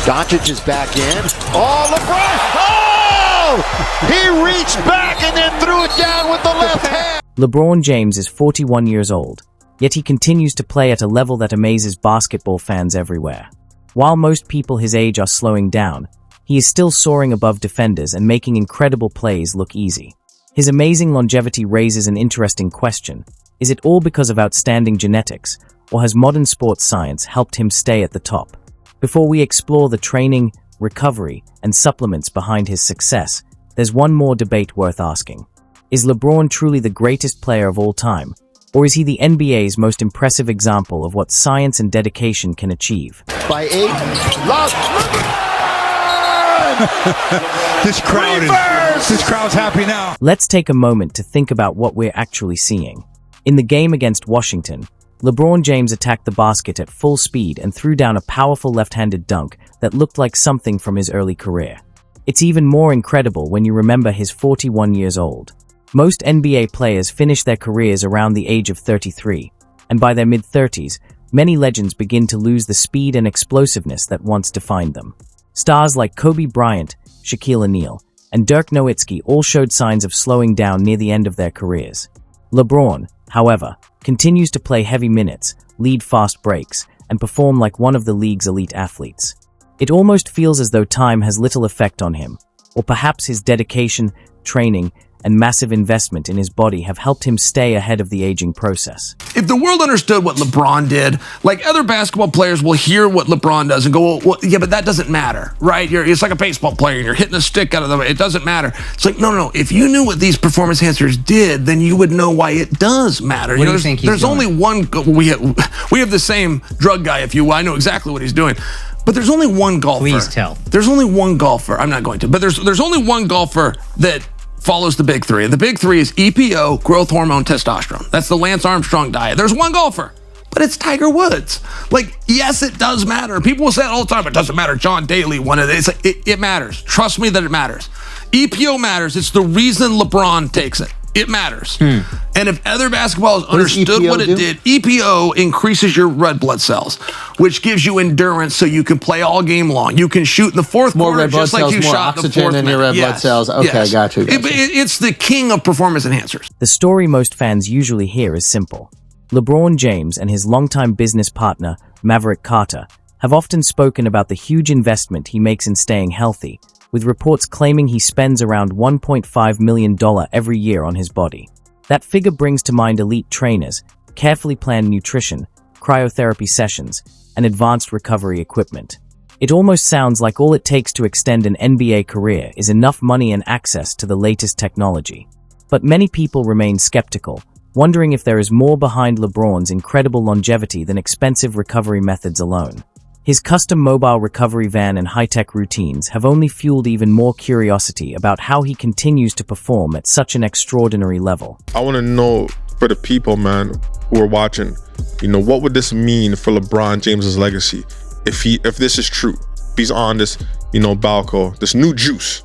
Doncic is back in. Oh, LeBron! Oh! He reached back and then threw it down with the left hand. LeBron James is 41 years old, yet he continues to play at a level that amazes basketball fans everywhere. While most people his age are slowing down, he is still soaring above defenders and making incredible plays look easy. His amazing longevity raises an interesting question. Is it all because of outstanding genetics, or has modern sports science helped him stay at the top? Before we explore the training, recovery, and supplements behind his success, there's one more debate worth asking. Is LeBron truly the greatest player of all time, or is he the NBA's most impressive example of what science and dedication can achieve? By 8, This crowd's happy now. Let's take a moment to think about what we're actually seeing. In the game against Washington, LeBron James attacked the basket at full speed and threw down a powerful left-handed dunk that looked like something from his early career. It's even more incredible when you remember he's 41 years old. Most NBA players finish their careers around the age of 33, and by their mid-30s, many legends begin to lose the speed and explosiveness that once defined them. Stars like Kobe Bryant, Shaquille O'Neal, and Dirk Nowitzki all showed signs of slowing down near the end of their careers. LeBron, however, continues to play heavy minutes, lead fast breaks, and perform like one of the league's elite athletes. It almost feels as though time has little effect on him, or perhaps his dedication, training, and massive investment in his body have helped him stay ahead of the aging process. If the world understood what LeBron did, like other basketball players will hear what LeBron does and go, well, yeah, but that doesn't matter, right? It's like a baseball player and you're hitting a stick out of the way. It doesn't matter. It's like, no. If you knew what these performance enhancers did, then you would know why it does matter. What do you think he's there's doing? only one, we have the same drug guy, if you will. I know exactly what he's doing. But there's only one golfer. Please tell. There's only one golfer. I'm not going to. But there's only one golfer that follows the big three. And the big three is EPO, growth hormone, testosterone. That's the Lance Armstrong diet. There's one golfer, but it's Tiger Woods. Like, yes, it does matter. People will say it all the time, it doesn't matter. John Daly won it. It's like, it matters. Trust me that it matters. EPO matters. It's the reason LeBron takes it. It matters. And if other basketballers understood EPO what it do? did, EPO increases your red blood cells, which gives you endurance so you can play all game long. You can shoot in the fourth More quarter red blood just like cells, you more shot in the oxygen fourth in your minute. red blood cells. Okay, I got you. It's the king of performance enhancers. The story most fans usually hear is simple. LeBron James and his longtime business partner, Maverick Carter, have often spoken about the huge investment he makes in staying healthy, with reports claiming he spends around $1.5 million every year on his body. That figure brings to mind elite trainers, carefully planned nutrition, cryotherapy sessions, and advanced recovery equipment. It almost sounds like all it takes to extend an NBA career is enough money and access to the latest technology. But many people remain skeptical, wondering if there is more behind LeBron's incredible longevity than expensive recovery methods alone. His custom mobile recovery van and high-tech routines have only fueled even more curiosity about how he continues to perform at such an extraordinary level. I want to know, for the people, man, who are watching, what would this mean for LeBron James's legacy if this is true? If he's on this, Balco, this new juice.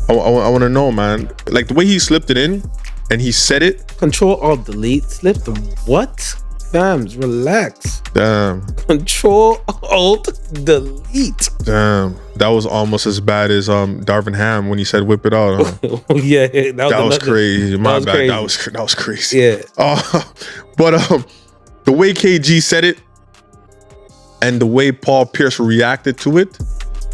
I want to know, man. Like the way he slipped it in and he said it. Control-Alt-Delete, slip the what? Fams, relax. Damn. Control-Alt-Delete. Damn. That was almost as bad as Darvin Ham when he said whip it out. Huh? Yeah, that was crazy. My bad. Crazy. That was crazy. Yeah. But the way KG said it and the way Paul Pierce reacted to it,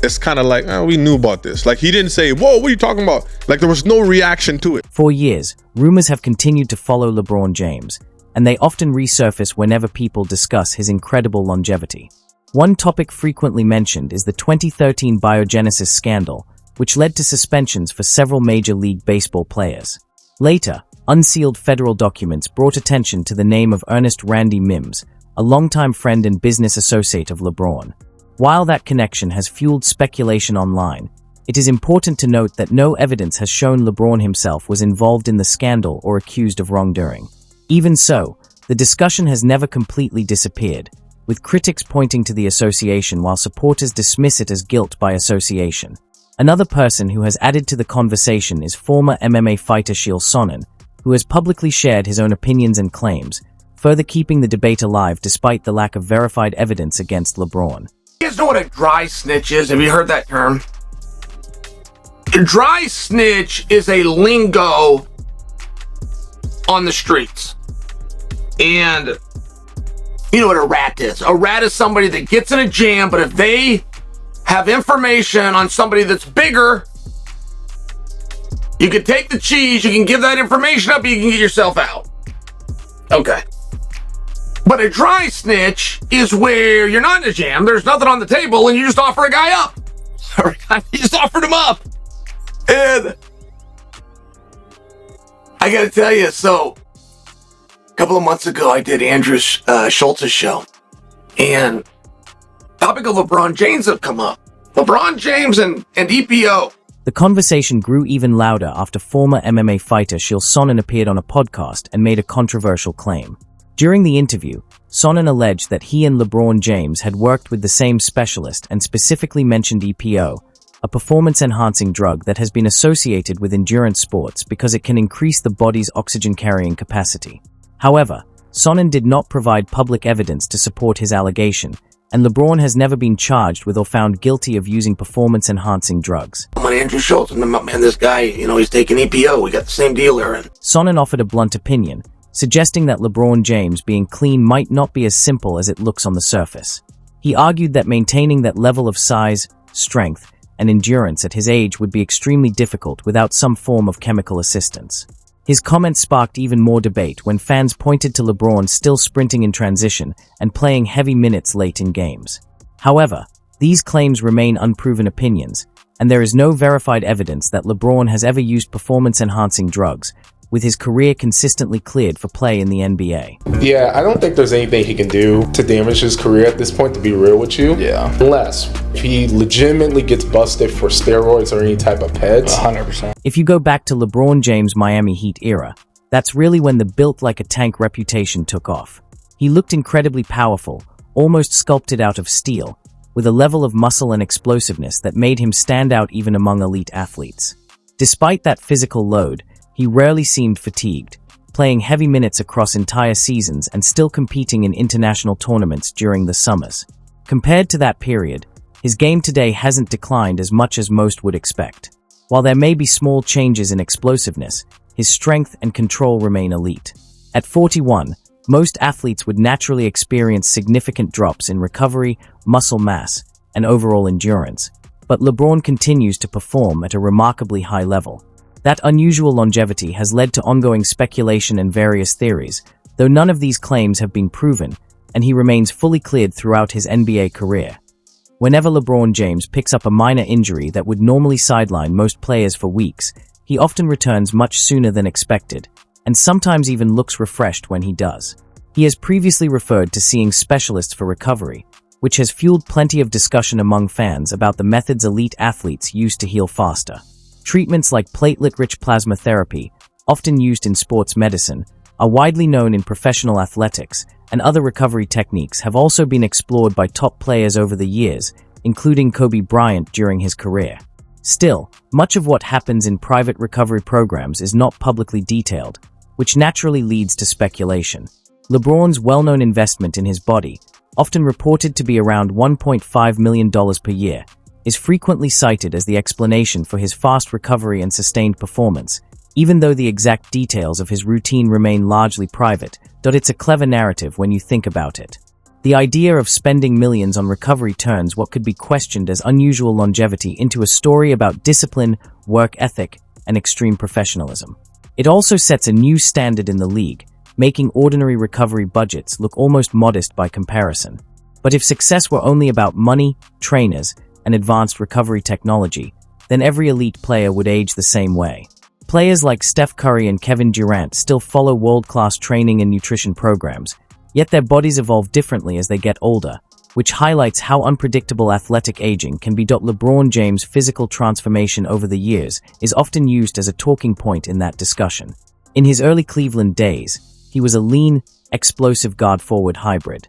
it's kind of like, we knew about this. Like, he didn't say, whoa, what are you talking about? Like, there was no reaction to it. For years, rumors have continued to follow LeBron James, and they often resurface whenever people discuss his incredible longevity. One topic frequently mentioned is the 2013 biogenesis scandal, which led to suspensions for several Major League Baseball players. Later, unsealed federal documents brought attention to the name of Ernest Randy Mims, a longtime friend and business associate of LeBron. While that connection has fueled speculation online, it is important to note that no evidence has shown LeBron himself was involved in the scandal or accused of wrongdoing. Even so, the discussion has never completely disappeared, with critics pointing to the association while supporters dismiss it as guilt by association. Another person who has added to the conversation is former MMA fighter Chael Sonnen, who has publicly shared his own opinions and claims, further keeping the debate alive despite the lack of verified evidence against LeBron. guys know what a dry snitch is? Have you heard that term? A dry snitch is a lingo on the streets. And you know what a rat is. A rat is somebody that gets in a jam, but if they have information on somebody that's bigger, you can take the cheese, you can give that information up, you can get yourself out. Okay. But a dry snitch is where you're not in a jam, there's nothing on the table, and you just offer a guy up. You just offered him up. And I gotta tell you, so a couple of months ago, I did Andrew Schultz's show, and topic of LeBron James have come up. LeBron James and EPO. The conversation grew even louder after former MMA fighter Chael Sonnen appeared on a podcast and made a controversial claim. During the interview, Sonnen alleged that he and LeBron James had worked with the same specialist and specifically mentioned EPO, a performance-enhancing drug that has been associated with endurance sports because it can increase the body's oxygen-carrying capacity. However, Sonnen did not provide public evidence to support his allegation, and LeBron has never been charged with or found guilty of using performance-enhancing drugs. I'm on Andrew Schultz, and man, this guy, he's taking EPO. We got the same dealer. And Sonnen offered a blunt opinion, suggesting that LeBron James being clean might not be as simple as it looks on the surface. He argued that maintaining that level of size, strength, and endurance at his age would be extremely difficult without some form of chemical assistance. His comments sparked even more debate when fans pointed to LeBron still sprinting in transition and playing heavy minutes late in games. However, these claims remain unproven opinions, and there is no verified evidence that LeBron has ever used performance-enhancing drugs, with his career consistently cleared for play in the NBA. Yeah, I don't think there's anything he can do to damage his career at this point, to be real with you. Yeah. Unless he legitimately gets busted for steroids or any type of peds. 100%. If you go back to LeBron James' Miami Heat era, that's really when the built-like-a-tank reputation took off. He looked incredibly powerful, almost sculpted out of steel, with a level of muscle and explosiveness that made him stand out even among elite athletes. Despite that physical load, he rarely seemed fatigued, playing heavy minutes across entire seasons and still competing in international tournaments during the summers. Compared to that period, his game today hasn't declined as much as most would expect. While there may be small changes in explosiveness, his strength and control remain elite. At 41, most athletes would naturally experience significant drops in recovery, muscle mass, and overall endurance, but LeBron continues to perform at a remarkably high level. That unusual longevity has led to ongoing speculation and various theories, though none of these claims have been proven, and he remains fully cleared throughout his NBA career. Whenever LeBron James picks up a minor injury that would normally sideline most players for weeks, he often returns much sooner than expected, and sometimes even looks refreshed when he does. He has previously referred to seeing specialists for recovery, which has fueled plenty of discussion among fans about the methods elite athletes use to heal faster. Treatments like platelet-rich plasma therapy, often used in sports medicine, are widely known in professional athletics, and other recovery techniques have also been explored by top players over the years, including Kobe Bryant during his career. Still, much of what happens in private recovery programs is not publicly detailed, which naturally leads to speculation. LeBron's well-known investment in his body, often reported to be around $1.5 million per year, is frequently cited as the explanation for his fast recovery and sustained performance, even though the exact details of his routine remain largely private. It's a clever narrative when you think about it. The idea of spending millions on recovery turns what could be questioned as unusual longevity into a story about discipline, work ethic, and extreme professionalism. It also sets a new standard in the league, making ordinary recovery budgets look almost modest by comparison. But if success were only about money, trainers, and advanced recovery technology, then every elite player would age the same way. Players like Steph Curry and Kevin Durant still follow world-class training and nutrition programs, yet their bodies evolve differently as they get older, which highlights how unpredictable athletic aging can be. LeBron James' physical transformation over the years is often used as a talking point in that discussion. In his early Cleveland days, he was a lean, explosive guard-forward hybrid.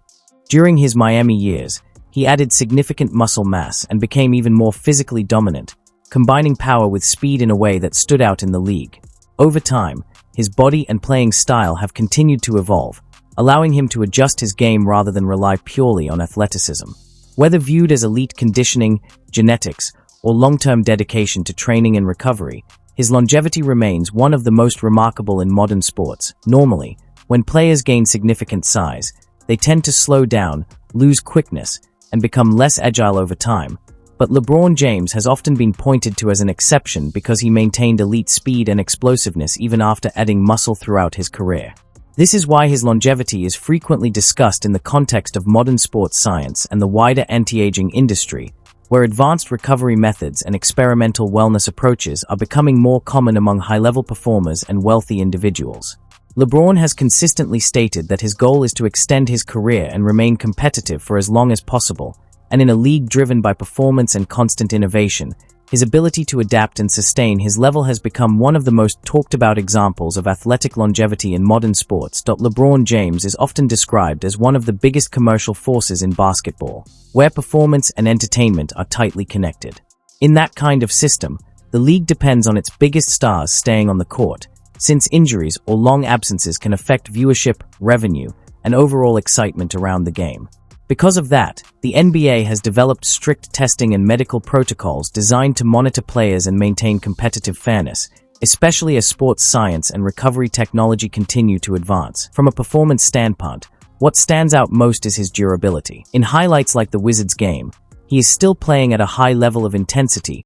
During his Miami years, he added significant muscle mass and became even more physically dominant, combining power with speed in a way that stood out in the league. Over time, his body and playing style have continued to evolve, allowing him to adjust his game rather than rely purely on athleticism. Whether viewed as elite conditioning, genetics, or long-term dedication to training and recovery, his longevity remains one of the most remarkable in modern sports. Normally, when players gain significant size, they tend to slow down, lose quickness, and become less agile over time. But LeBron James has often been pointed to as an exception because he maintained elite speed and explosiveness even after adding muscle throughout his career. This is why his longevity is frequently discussed in the context of modern sports science and the wider anti-aging industry, where advanced recovery methods and experimental wellness approaches are becoming more common among high-level performers and wealthy individuals. LeBron has consistently stated that his goal is to extend his career and remain competitive for as long as possible, and in a league driven by performance and constant innovation, his ability to adapt and sustain his level has become one of the most talked about examples of athletic longevity in modern sports. LeBron James is often described as one of the biggest commercial forces in basketball, where performance and entertainment are tightly connected. In that kind of system, the league depends on its biggest stars staying on the court, since injuries or long absences can affect viewership, revenue, and overall excitement around the game. Because of that, the NBA has developed strict testing and medical protocols designed to monitor players and maintain competitive fairness, especially as sports science and recovery technology continue to advance. From a performance standpoint, what stands out most is his durability. In highlights like the Wizards game, he is still playing at a high level of intensity,